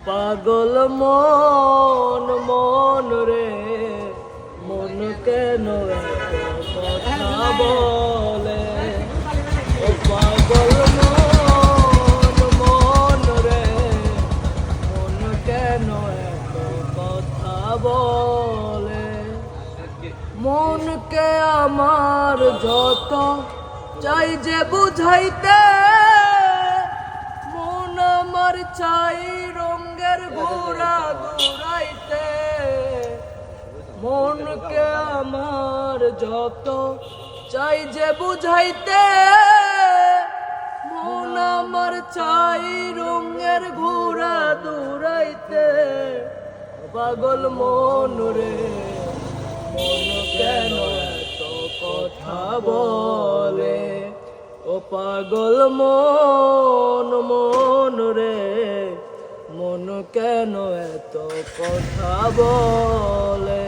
পাগল মন মন রে মন কেন এত কথা বলে ও পাগল মন মন রে মন কেন এত কথা বলে মনকে আমার যত চাই যে বুঝাইতে মন আমার চাই রঙের ঘোড়া দৌড়াইতে মনকে আমার যত চাই যে বুঝাইতে মন আমার চাই রঙের ঘোড়া দৌড়াইতে পাগল মন রে মন কেন এত কথা বলে ও পাগল মন মন রে মন কেন এত কথা বলে।